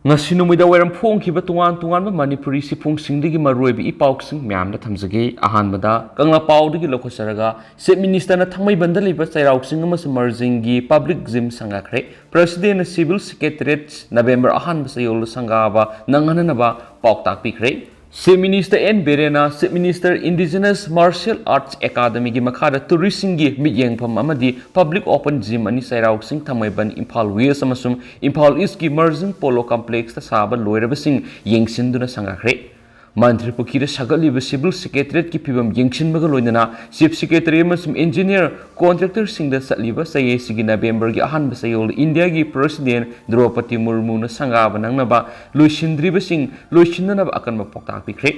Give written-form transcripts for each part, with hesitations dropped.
ngasi numida wairam phongkhiba tungan manipuri sifungsingdigi maroibi ipausing myamda thamjage ahanbada kangla paudigi lokhosaraga chief minister na thangmaibanda liba chairauksing amas merging gi public gym sangakre president civil secretariat november ahanba sayol sangaba nangananaba pauktak pikre Chief Minister N. Berena, Chief Minister Indigenous Martial Arts Academy ki makhada tourism gi mityengpham amadi public open gym ani sairau sing thamaiban Imphal West amasum Imphal East ki merging polo complex ta saba loirabasing yengsinduna sangakre Mantri Pukira Sagaliba Civil Secretariat ki pibam yengshin maga loinana Chief Secretary amasum engineer contractor sing da satliba saye sigi November gi ahan basayol India gi President Draupadi Murmu na sangaba nangnaba loishindriba sing loishindanaba akan mapoktak pikre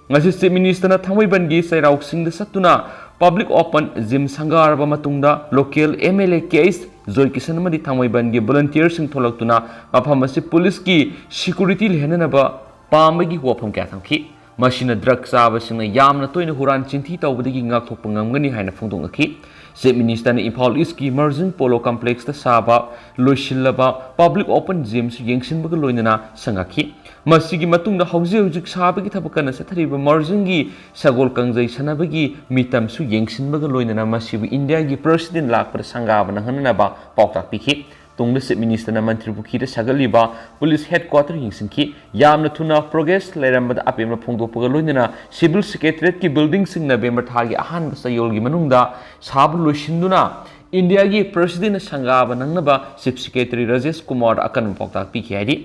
ngasi Chief Minister na thangmaiban gi sairau sing da satuna public open gym sangaraba matungda local MLA case Joy Kisan amadi thangmaiban gi volunteer sing tholaktuna mafam asi police ki security lehananaba Pamagi wapam kya thamki machine drug saba singna yamna toina huran chinthi tawbadagi ngakthokpa ngamgani haina phongdongaki Chief Minister na Imphal East ki merging polo complex ta saba loishillaba public open gym su yengshinbaga loinana sangaki masigi matungda hauji sabagi thabakana sathariba merging gi sagol kangjai sanabagi mitam su yengshinbaga loinana masibu India gi president lakpa sangaba nanghanaba pauktak pikhi Tungda Chief Minister na Mantri Pukira Sagaliba Police Headquarter yingsinki yamna thuna progress leirambada apemna phongdokpaga loinana Civil Secretariat ki building sing November thagi ahanba sayol gi manungda sabu loishinduna India gi President sangaba nangnaba Chief Secretary Rajesh Kumar akan pauktak pikhi haidi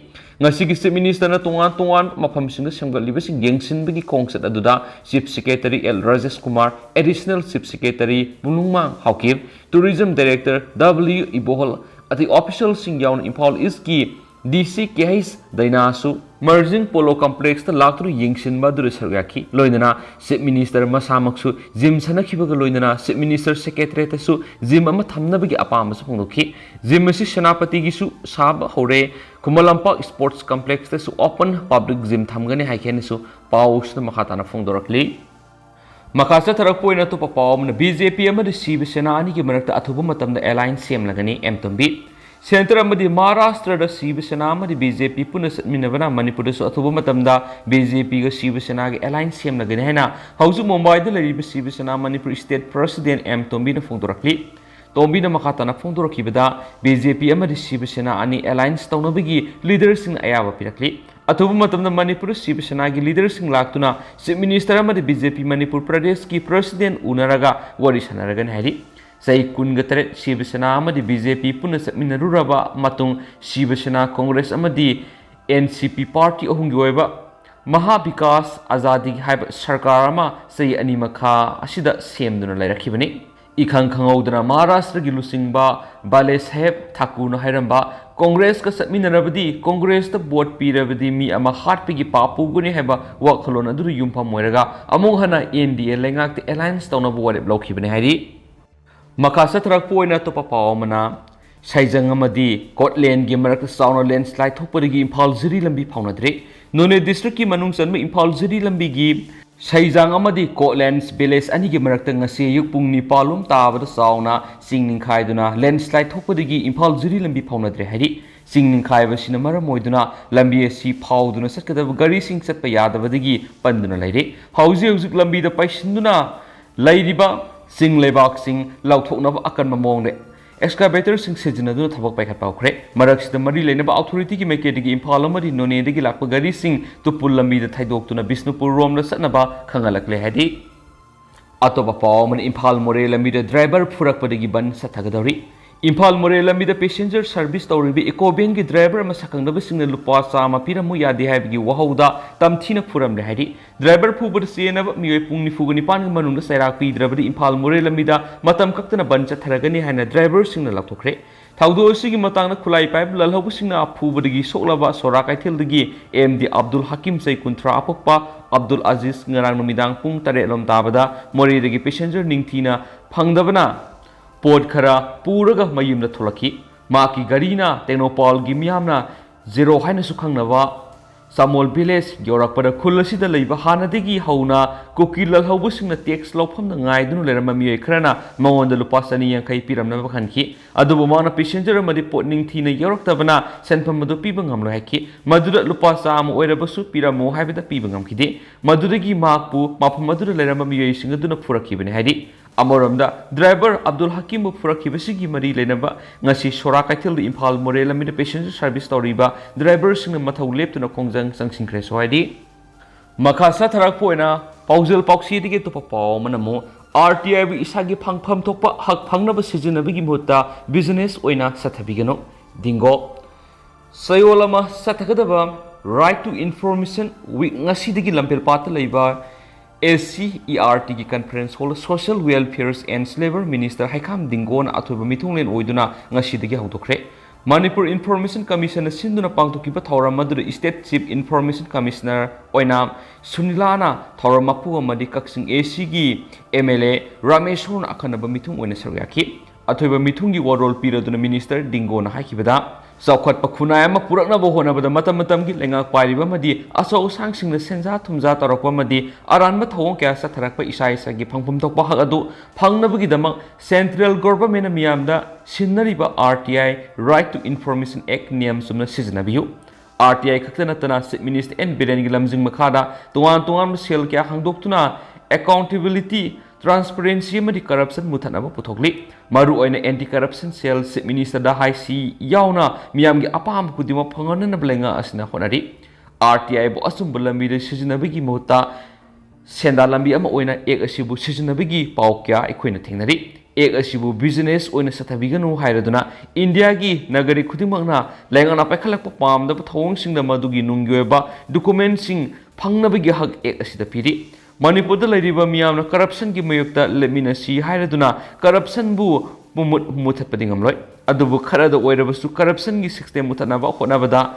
ngasi gi Chief Minister na tungan mafam singda semgaliba sing yengsinbagi kongsat aduda Chief Secretary L Rajesh Kumar Additional Chief Secretary Munungma Haukib Tourism Director W Ibohol At the official sing yawn Imphal East ki DC Kehis Dainasu merging polo complex ta laktru yingshin madure sargaki loinana Chief Minister masamaksu gym sanakhibaga loinana Chief Minister Secretary tasu gym ama thamnabagi apam su phongdoki gym asi Senapati gi su sab hore Kumalampa Sports Complex tasu open public gym thamgani haikhen su paus na makhatana phongdorakli Makasa tarakpoina to papawam na BJP amadi Shiva Sena ani ki manakta athuba matamda alliance semlagani M2B Center amadi Maharashtra da Shiva Sena amadi BJP puna satminabana Manipur su athuba matamda BJP ga Shiva Sena ga alliance semlagani haina hausu Mumbai da lariba Shiva Sena Manipur State President M2B na phongdorakli Tombi na makatana phongdorakibada BJP amadi Shiva Sena ani alliance tawnabagi leaders sing ayaba pirakli Athuba matamda Manipur Shiva Sena gi leaders sing laktuna Chief Minister amadi BJP Manipur Pradesh ki President unaraga wari sanaragan hairi sai kungatare Shiva Sena amadi BJP puna satminaruraba matung Shiva Sena Congress amadi NCP party ohungi oiba Maha Vikas Azadi haiba sarkar ama sai animakha asida semduna lairakibani Ikhang khangaudana Maharashtra gi lusingba Bale Saheb Thakur na hairamba Congress ka satminarabadi Congress ta vote pirabadi mi ama hatpigi papu guni heba wakhalon adu yumpham moiraga among hana NDA lengak te alliance tawna buware blokhibani hairi makasa trak poina to papawmana saijang amadi Scotland gi marak sauna landslide thopodagi Imphal Ziri lambi phaunadre None district ki manung sanma Imphal Ziri lambi gi Saijang amadi Scotland's village ani gi marakta ngasi yuk pung ni palum tabada sauna singning khaiduna landslide thopodagi Imphal Ziri lambi phaunadre hari singning khaiba sina maramoiduna lambi asi phauduna satkadaba gari sing satpa yadabadagi panduna laire hauji hauji lambi da paisinduna lairiba sing lebak sing lauthoknaba akan mamongde excavator sing sejinaduna thabak paikhat paukre maraksida mari leinaba authority ki mekedi Imphal amadi None degi lakpa gari sing tupul lambi da thaidoktuna Bisnupur rom la satnaba khangalakle hadi atoba pawman Imphal more lambi da driver phurakpadagi ban sathagadori Imphal more lambi da passenger service tawribi ecobank gi driver ama sakangdaba singna lupa sama piramu yadi haibigi wahauda tamthina phuramle hadi driver phubada senaba miyoi pungni fugani pan manungda sairak pidrabadi Imphal more lambi da matam kaktana ban chatharagani haina driver singna laktokre Thaudo sigi matangna khulai paip lalhobu singna phubadagi soklaba sora kaithildagi MD Abdul Hakim sai kuntra apokpa Abdul Aziz ngarang numidang pung tare lom tabada more dagi passenger ningthina phangdabana Pod khara puraga mayumda tholaki maki garina Technopol gi miyamna zero haina su khangnaba Samol village yorakpada khullasida leiba hanadigi hauna kokilal haubusingna tax lawphamna ngaidunu lerama miyoi khrana mawnda lupa sani yankai piramna bakhanki adubu mana passenger amadi potning thina yoraktabana senpham madu piba ngamlo haki maduda lupa sam oirabasu piramo haibida piba ngamkide madudagi makpu mafam maduda lerama miyoi singaduna phurakibane haidi Amoramda driver Abdul Hakim Furakibasigi Mari Lenaba Nasi Sorakatil Impal Morela Mid passenger service toriba driver sing Matau Leptuna Kongjang Sangsing Cresoidi Makasa Tarapoina Pausel Pauxi to get to Papa Manamo RTI Isagi Pang Pam Topa Hak Pangnaba season of Bigimota business oina Satabigano Dingo Sayolama Satakadaba right to information we Nasidigi Lampel Pata Laiba SCERT की conference hall social welfare and labor minister Haikam Dingon Atuba Mitunglen Oiduna Ngashidigi Hautokre Manipur Information Commission Sinduna Pangtokiba Thora Madura State Chief Information Commissioner Oinam Sunilana Thora Mapu Madi Kaksing ACG MLA Rameshon Akanaba Mitung Oinasariaki Atuba Mitungi Warol Piraduna Minister Dingon Haikibada Saukhat Pakhuna ama purakna bohona bada matam gi lenga pairiba madi aso sangsing na senja thumja tarakwa madi aranba thawong kya sa tharakpa isa isa gi phangpum tokpa hak adu phangnabagi dama central government miyamda sinnariba RTI Right to Information Act niyam sumna siznabiyu RTI khaktana tana minister and birengi lamjing makhada tuan sel kya hangdoktuna accountability transparency madi corruption muthanaba puthokli maru oina anti corruption cell minister da high si yauna miyamgi apam kudima phangana blenga asna honari RTI bo asum bulambi de sijinabigi mota senda lambi ama oina ek asibu sijinabigi paukya ekoina thengnari ek asibu business oina sathabiganu hairaduna India gi nagari khudimangna lengana paikhalakpa pamda thawong singda madugi nungyoeba document sing phangnabigi hak ek asida piri Manipur da lariba miyamna corruption gi mayukta lemina si hairaduna corruption bu muthat padingamloi adubu kharada oirabasu corruption gi system muthanaba honabada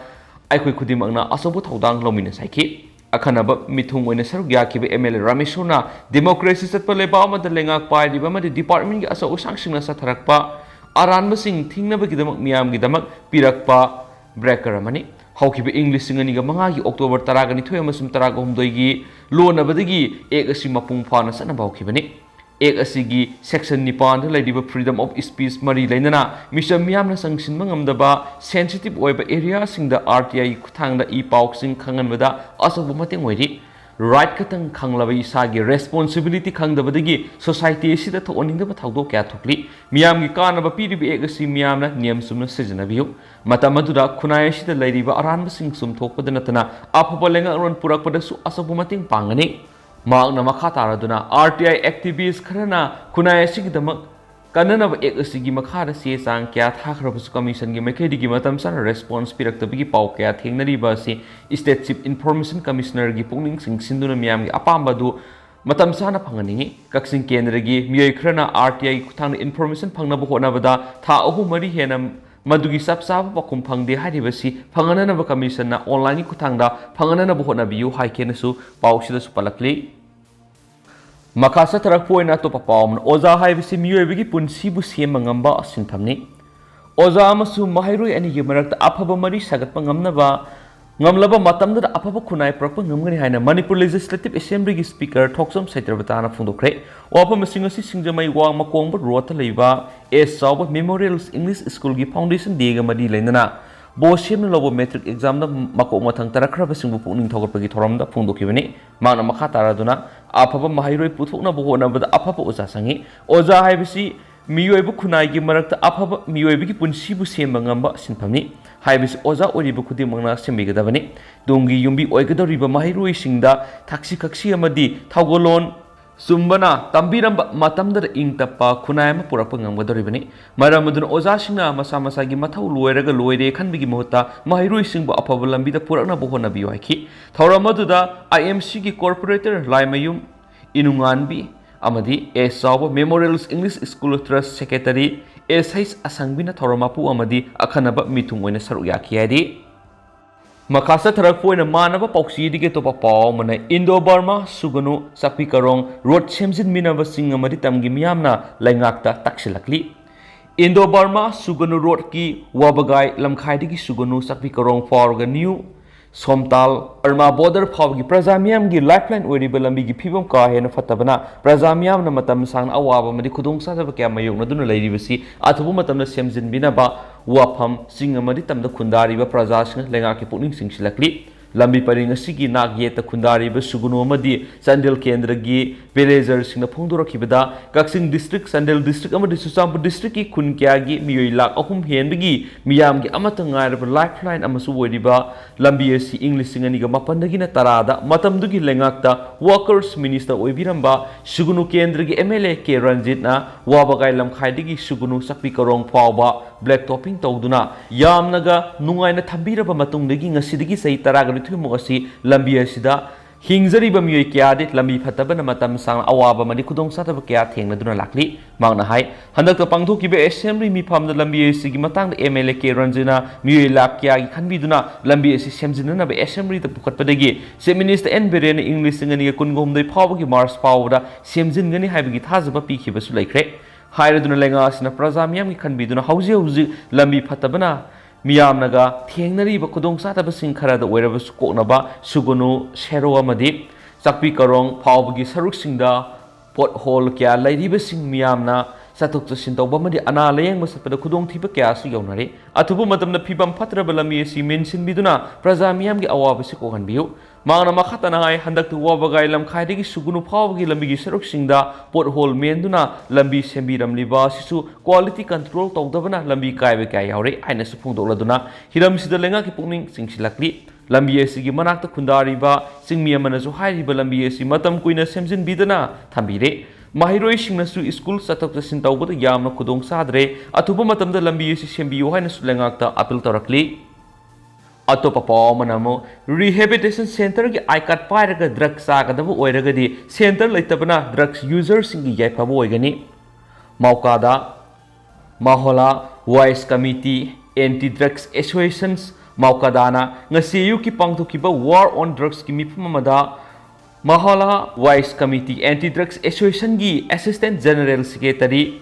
aikoi khudimangna asobu thodang lomina saiki akhanaba mithung oina saruk yakiba MLA Rameshona democracy satpa leba amada lengak pairiba madi department gi aso sangsingna satharakpa aranba sing thingnaba gi damak miyam gi damak pirakpa breaker amani Haukiba English singaniga mangagi October taragani thoy amasum taraga humdoigi lonabadagi ek asi mapung phana sana baukibani ek asigi section 9 da laidiba freedom of speech mari lainana misam miyamna sangsin mangamdaba sensitive oiba area singda RTI kuthangda e pauksing khanganbada asabu mateng oiri right katang khanglaba isagi responsibility khangdabadagi society sida thooningdaba thawdo kya thokli miyamgi kanaba piribi ek asi miyamna niyam sumna sijanabiyu Matamaduda Kunaya sida laidiba aranba sing sum thokpada natana afaba lenga ron purakpada su asabu mating pangani magna makha taraduna RTI activists kharana Kunaya sigidamak kananaba ek asigi makhara se sang kya thakhrabasu commission gi mekhedi gi matam sana response piraktabigi pau kya thengnariba si state chief information commissioner gi pungning sing sinduna miyam gi apambadu matam sana phangani kaksing kendra gi miyoi kharana RTI kuthang information phangnaba honabada tha ahu mari hena Madugi sabsaba pakum phangde haribasi phangananaba commission na online kuthangda phangananaba honabiyu haikenasu pausida su palakli Makasa tarakpoina to papam oza haibisi miyobigi punsibu semangamba asinthamni oza amasu Maheiloi ani gi marakta aphaba mari sagatpa ngamnaba ngamlaba matamda aphaba khunai prakpa ngamgani haina Manipur Legislative Assembly gi speaker Thoksom Saitrabata phungdokre wapa masingasi singjamai wang makongba rota leiba Sauba Memorials English School gi foundation dega madi leinana bo semna lobo metric exam da makok mathang tarakraba singbu puning thogapagi thoramda phungdokibani magna makha taraduna aphaba Maheiloi puthokna bo hona bada aphaba oza sangi oza haibisi miyoibu khunai gi marakta aphaba miyoibu gi punsibu semba ngamba sinphamni haibisi oza oribu khudimangna sembigadabani dongi yumbi oigadoriba Maheiloi singda thaksi kaksi amadi thawgolon Sumbana tambiramba matamda ingtapa khunayama purakpa ngamgadoribani maramadun oza singna masa masa gi mathau loiraga loire khanbigi mohta Maheiloi singba afaba lambida purakna bohona biyo haiki thawramaduda IMC gi corporator laimayum inunganbi amadi Sauba Memorials English School Trust Secretary SH Asangbina thawramapu amadi akhanaba mitung oina saruk yakiyadi Makasa tarakpoina manaba pauksi dige topa pau mana Indo Burma suganu sakpi karong road semjin minaba sing amadi tamgi miyamna laingakta taksilakli Indo Burma suganu road ki wabagai lamkhai digi suganu sakpi karong forga new Somtal Arma border Pavgi Prazamiam gi lifeline Uriba Lambi Pibum Kahen Fatabana, Prazamiam Namatam Sang Awaba Madikudung Satavaka Mayona Duna Lady Visi, Atumatam Semzin Binaba, Wapam, Singamaditam the Kundari Prazas, Lengaki Puning Singsilakli. Lambi paring asigi nak yeta khundari ba sugunu amadi Sandel Kendra gi villager sing na phongdora kibada Kaksing district Sandel district amadi Susampu district ki khun kya gi miyoi lak ahum hen bigi miyam gi amata ngai ba lifeline amasu wodiba lambi asi English sing ani ga mapan dagi na tarada matam dugi lengakta workers minister oibiramba sugunu kendra gi MLA ke Ranjit na wabagai lamkhai digi sugunu sakpi karong phawba black topping tawduna yamnaga nungai na thambira ba matung dagi ngasidigi sei taraga Muasi Lambia Sida, Hingzari Bamui Kiadi, Lambi Pataban, Matam Sang Awaba, Manikudong Satabakia, Tangaduna Lakli, Mount High, Hanaka Pangtoki Assembly, Mi Pam the Lambia Sigimatang, MLK Ranjina, Mui Lapkia, Kanbiduna, Lambia Semzina, Assembly, the Pukatpadagi, Sem Minister Enberen, English and Yakungum, the Pawaki Mars Powder, Semzin Gani Habit Hazaba Piki Basulake, Higher than Lengas in a Prazamiam, Kanbiduna, Hausi, Lambi Patabana. Miyamnaga Tiangnari Bakudong Satabasing Karada wherever Sukonaba, Sugunu, Shero Amadi, Sakpi Karong, Pawbagi Saruk Singda, Pothole Kia, Lady Basing Miyamna, Satuk Sinto Bamadi, Ana Layang was the Kudong Tipa Kiasu Yonari, Atubumatam the Pibam Patrabalami, si mention Biduna, Prazamiam Awabasiko and Bio, Mana Makhatanai, Handak to Wabagai Lam Kaidigi Sugunu Pawgi Lambi Saruk Singda, Pothole Menduna, Lambi Sembiram Liba, Sisu, Quality Control Togdavana, Lambi Kai Yauri, Ines Pundoladuna, Hiram Sidalenga Kipuning, Sing Silakli. Lambiesi gi manakta khundari ba singmia manasu hairiba lambiesi matam kuina semjin bidana thambire Maheiloi singnasu school satok jasin tawbada yamna khudong sadre atuba matamda lambiesi sembiyo haina sulengakta appeal torakli atopa paw manamo rehabilitation center gi icard pairaga drug sagadaba oiragadi center leitabana drugs users singi yaipabo oigani maukada mahola wise committee anti drugs associations Maukadana, ngasiyu ki pangtukiba war on drugs ki mipamada Mahala Wise Committee Anti-Drugs Association gi Assistant General Secretary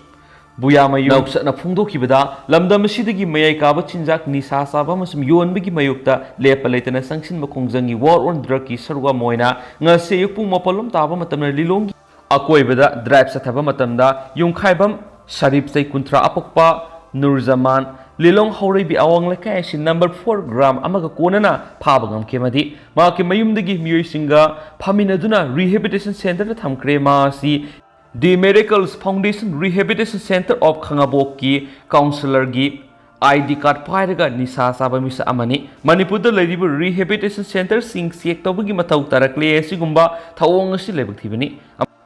Buyamayu Nauksa na phungdo kibada lamdam sidagi mayai kaba chinjak nisa saba masum yonbagi mayukta lepalaitana sangsin makhongjangi war on drug ki sarwa moina ngasiyu pung mapalom taba matamna lilong akoibada drive sathaba matamda yungkhaibam Sharif sai kuntra apokpa Nurzaman Lilong Horibi Awang Lakai number 4 gram Amaga Konana Pabagam Kemadi Maki Mayumdagi Mui Singa Paminaduna Rehabilitation Center Tamkre Masi The Miracles Foundation Rehabilitation Center of Kangaboki Counselor Gi ID card Pairaga Nisa Sabamisa Amani Manipur the Lady Rehabilitation Center Sing Siektobugi Matau Tarakle Sigumba Tawong Silebaktivani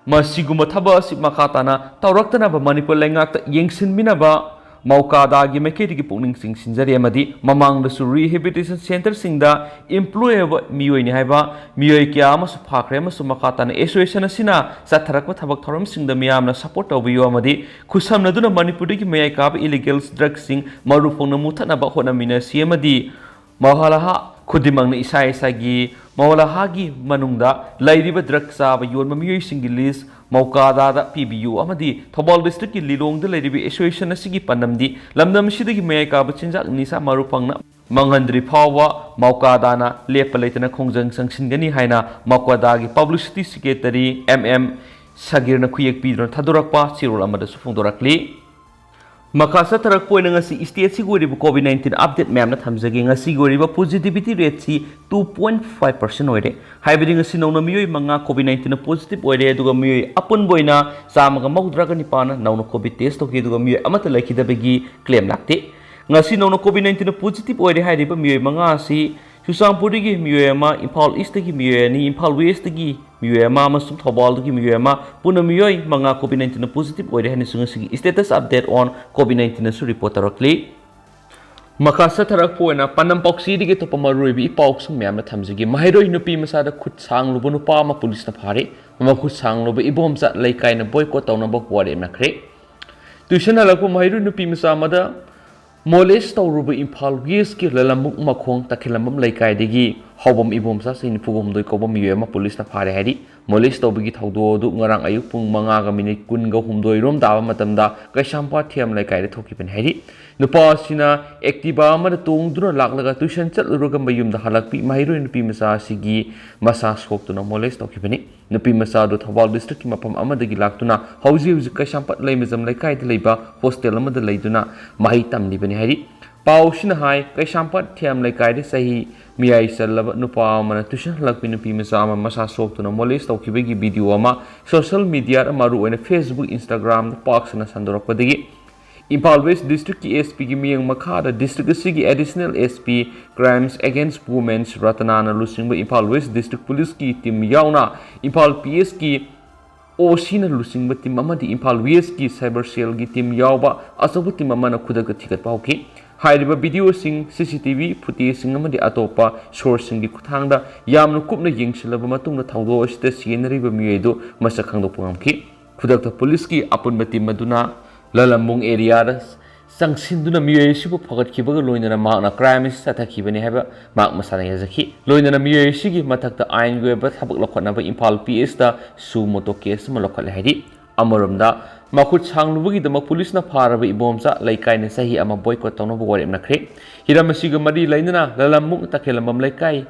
Masiguma Taba Makatana Tauraktana Manipur Langata Yengsin Minaba Maukada gi meketi gi puning sing sinjari amadi mamang da su rehabilitation center singda employable miyoi ni haiba miyoi kya ama su phakre ama su makata na association asina satharak wa thabak thoram singda miyam na support obiyo amadi khusam na duna manipur gi mayai ka illegal drugs sing maru phong na muthana ba hona mina si amadi mahalaha khudimang na isa isa gi mawalaha gi manungda lairiba drugs sa ba yon miyoi sing list Maukada da PBU amadi Thobal district ki Lilong da leribi association asigi panamdi lamdam sidagi mayaka bachinjak nisa marupangna manghandri phawa Maukada na lepalaitana khongjang sangsingani haina Maukada gi publicity secretary Sagirna khuyek pidron thadorakpa chirol amada sufungdorakli Makasa tarak po na nga si state siguri bu COVID-19 update ma'am na thamjagi nga siguri ba positivity rate si 2.5% oire. Haibidi nga sinawna miyoy mga COVID-19 na positive oire duga miyoy apun boy na sa mga magdraga ni pana nawna COVID test okay duga miyoy amatalay kidabagi claim lakti. Nga sinawna COVID-19 na positive oire haidi ba miyoy mga si Susampuri gi miyoy ama Impal East gi miyoy ni Impal West gi miyoy ama masum Thobal gi miyoy ama puna miyoy mga COVID-19 na positive oire hani sunga sige status update on COVID-19 na su report tarakli Makasa tarak po na panampok si digi to pamarui bi ipawk sung miyam na thamjigi Maheiloi Nupimacha da khut sang lubo nupa ma police na phari ma khut sang lubo ibom sa laikai na boycott taw na bok wari na kre tuition halak po Maheiloi Nupimacha mada Molest tawruba Impal West ki lalamuk makhong takhilambam laikai digi hawbam ibomsa sin pugom doi kobam yema police na phare hari molis tobigi thawdo du ngarang ayuk pung 5:09 rom dawa matamda kaisampa thiam lai kai thoki pen hari nupa sina Oikhiba amada tongduna laklaga tuition chatluruga mayumda halakpi Maheiloi Nupimacha sigi masa soktuna molis toki peni Nupimacha do Thawal district ki mapam amadagi laktuna hauji kaisampa lai mazam lai kai leiba hostel amada leiduna mahi tamni bani hari Pausina hai kaisampa thiam lai kai sahi miyai salaba nupa amana tuition halakpi Nupimacha ama masa soktuna molis toki begi video ama social media maru oina Facebook Instagram paksana sandorakpadagi Impal West District ki SP ki miyang makhada district sigi additional SP crimes against women Ratanana lusingba Impal West District Police ki team yauna Impal PS ki OC na lusingba team amadi Impal West ki cyber cell ki team yauba asobu team amana khudaga thikat pauki hairiba video sing CCTV footage sing amadi atopa source sing ki khuthangda yamna kupna yengsilaba matungna thawdo asita sienariba miyaido masak khangdo pungamki khudakta police ki apunba team maduna Lalambung area sangsinduna miyai sibu phagat khibaga loinana makna crime sathakibani haba mak masana yazaki loinana miyai sigi mathakta ain goeba thabak lokhana ba Impal PS da su moto case ma lokhale hari amoromda Makhut sanglubagi dama police na pharaba ibomsa laikai na sahi ama boycott tawna bo warem nakre hiramasiga mari lainana Lalambung takhelambam laikai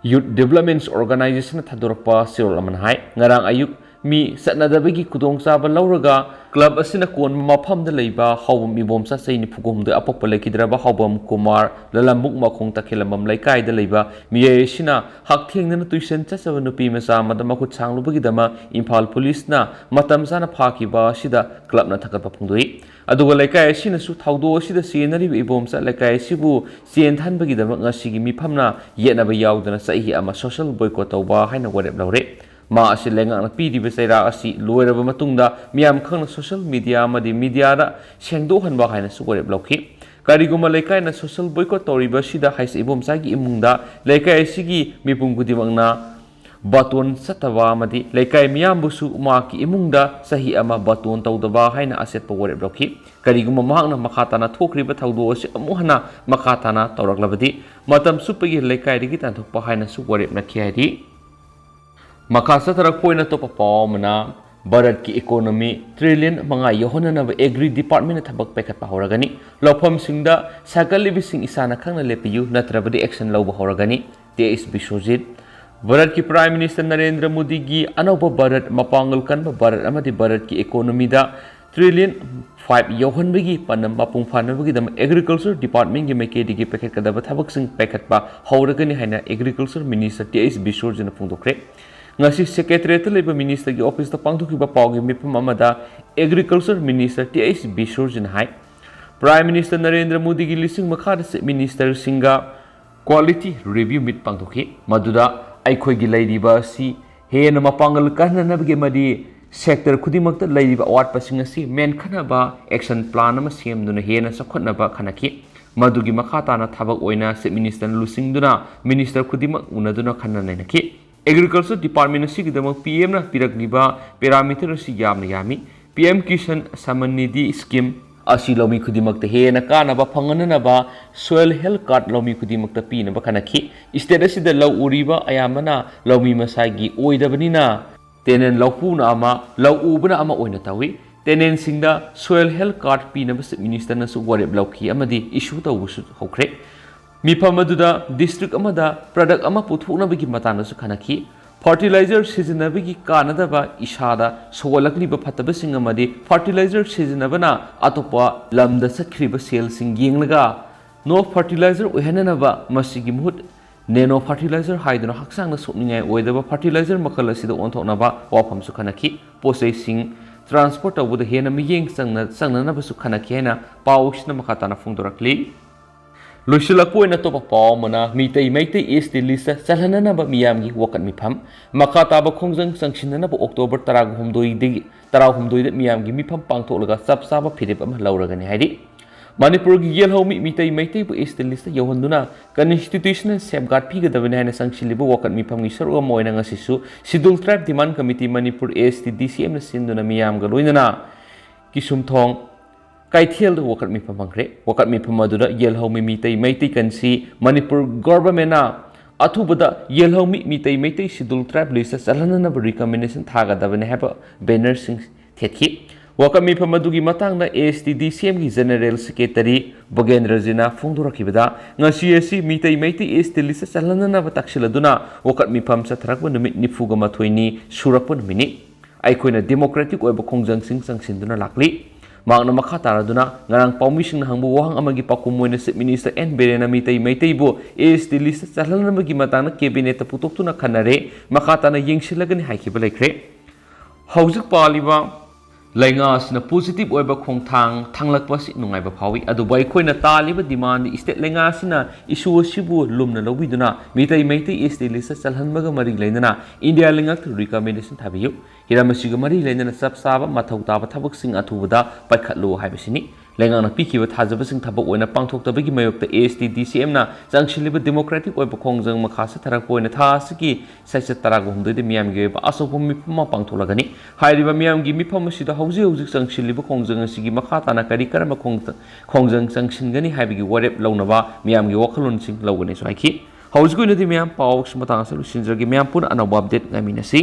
youth development organization thadorpa sirol aman hai ngarang ayuk mi satnadabagi kudong saba lauraga club asina kon mafam da leiba hawbam ibomsa saini phugom da apokpa lekidraba hawbam Kumar Lalambuk makhong takhelamam laikai da leiba miyai sina hakthengna tuition chasaba Nupimacha mada Makhut sanglubagi dama Impal police na matam sana phakiba sida club na thakatpa phungdoi aduga laikai sina su thawdo sida senari ibomsa laikai sibu sen thanbagi dama ngasigi mifamna yenaba yaudana sahi ama social boycott tawba haina warep laure ma asi lenga na pidi besaira asi loiraba matungda miyam khangna social media amadi media da sengdo hanba haina sugore blokhi kariguma laikai na social boycott toriba sida haisa ibomsa gi imungda laikai sigi mipung gudimangna baton satava amadi laikai miyam busu ma ki imungda sahi ama baton tawdaba haina aset pawore blokhi kariguma mahakna makhatana thokriba thawdo asi amuhana makhatana tawraklabadi matam supagi laikai rigi tanthokpa haina sugore nakhi hari Makasa tarak poina to papamana Bharat ki economy trillion manga yohonana agri department thabak pekat pahoragani lofam singda sakal libising isana khangna lepiyu natrabadi action lawba horagani TS Biswajit Bharat ki Prime Minister Narendra Modi gi anoba Bharat mapangal kanba Bharat amadi Bharat ki economy da trillion 5 yohonbagi panam mapung phanabagi dam agriculture department gi mekedi gi pekat kadaba thabak sing pekat pa horagani haina agriculture minister TS Biswajit na phungdokre ngasi secretariat leba minister gi office ta pangthukiba pawgi mipam amada agriculture minister TS Biswajit hai Prime Minister Narendra Modi gi lising makhada minister singa quality review meet pangthuki maduda aikhoi gi leiriba si hena mapangal kananabge madi sector khudimakta leiriba awat pasing asi men khanaba action plan ama semduna hena sakhotnaba khanaki madugi makhata na thabak oina se minister lusingduna minister khudimak unaduna khanna naki Agriculture Department si gidama PM na piragliba parameter si yamna yami PM Kisan Samman Nidhi scheme asi lomi khudimakta hena kanaba phanganaba soil health card lomi khudimakta pinaba khanaki state asida law uriba ayamana lomi masagi oidabanina tenen lawpuna ama law ubuna ama oina tawi tenen singda soil health card pinaba minister na su warep lawki amadi issue tawusu hokre Mipamaduda district amada product ama puthuknabagi matana su khanaki fertilizer seasonabagi kanadaba ishada sogolakliba phatabasing amadi fertilizer seasonabana atopa lamda sakhriba sale sing yenglaga no fertilizer ohenanaba masigi muhut nano fertilizer haiduna haksangna sokningai oidaba fertilizer makal asida onthoknaba wafam su khanaki processing transport abuda hena miyeng sangnana basu khanaki hena pawsna makatana phungdorakli Lushilakpoina topa pawmana mitei meitai este lista salhananaba miyamgi wakat mifam makataba khongjang sangshinanaba October 16 miyamgi mifam pangtholaga sapsaba phirip ama lauragani haidi Manipur gi yelhomi mitei meitai bu este lista yohanduna constitutional safeguard phigadabani haina sangshilibu wakat mifam gi sarwa moina ngasisu schedule tribe demand committee Manipur STDCM na sinduna miyamga loinana kisumthong Kaithel wakat mifam bangre wakat mifam madura yelhomi mitei meitai kansi Manipur government na अथुबदा येलहौमी मितै Meitei schedule tribe list चलहननब recommendation थागदबने हैब banner Singh थेथि वकम मिफम अदुगी मतंगना STDCM की general secretary बोगेंद्रजीना फोंदोरखिबदा ngasi asi mitai maiti ST list चलहननब तक्सिलदुना वकम मिफम चथरकब नुमित निफुगा मथोइनी सुरकब नुमिनि आइखोइना डेमोक्रेटिक ओइब खोंजंगसिंग संगसिनदुना लाक्ली मांगना मखा तारादुना ngarang पाउमिसिंग हंगबु वहांग अमगी पाकुम मोइना चीफ मिनिस्टर एन बेरेना मितै मैतैबु एसटी लिस्ट चलहननबगी मतंगना कैबिनेट पुतोक्तुना खनरे मखा ताना यंगसिलगनि हाइखिबा लेख्रे हौजिक पालिबा लैंगासिना पॉजिटिव ओइबा खोंथांग थांगलकपासि नुंगाइबा फावी अदुबा अखोइना तालिबा डिमांड स्टेट लैंगासिना इशू असिबु लुमना लौबिदुना मितै मैतै एसटी लिस्ट चलहनबगा मरि लैनना इंडिया लिंगक रिकमेंडेशन थाबियु हिरामसिगा मरि लैनना सबसाबा मथौ ताबा थबकसिंग अथुबदा पाइखतलु हाइबसिनि लैंगाना पिखिबा थाजबसिंग थबक ओइना पांथोक्तबगी मयोक्ता एसटीडीसीएम ना चांगसिलिबा डेमोक्रेटिक ओइबा खोंजंग मखासा थरक ओइना थासकी साइसे तराग हुमदे मियामगी ओइबा असोप मिफम पांथोलगनि हाइरिबा मियामगी मिफम सिदा हौजि हौजि चांगसिलिबा खोंजंग असिगी मखा ताना करी करम खोंजंग चांगसिनगनि हाइबगी वरेप लौनबा मियामगी वखलोनसिंग लौगनि सो हाइखि हौजि कोइनदि मियाम पाउस मतांग सलु सिनजगी मियाम पुन अनौबा अपडेट गामिनसी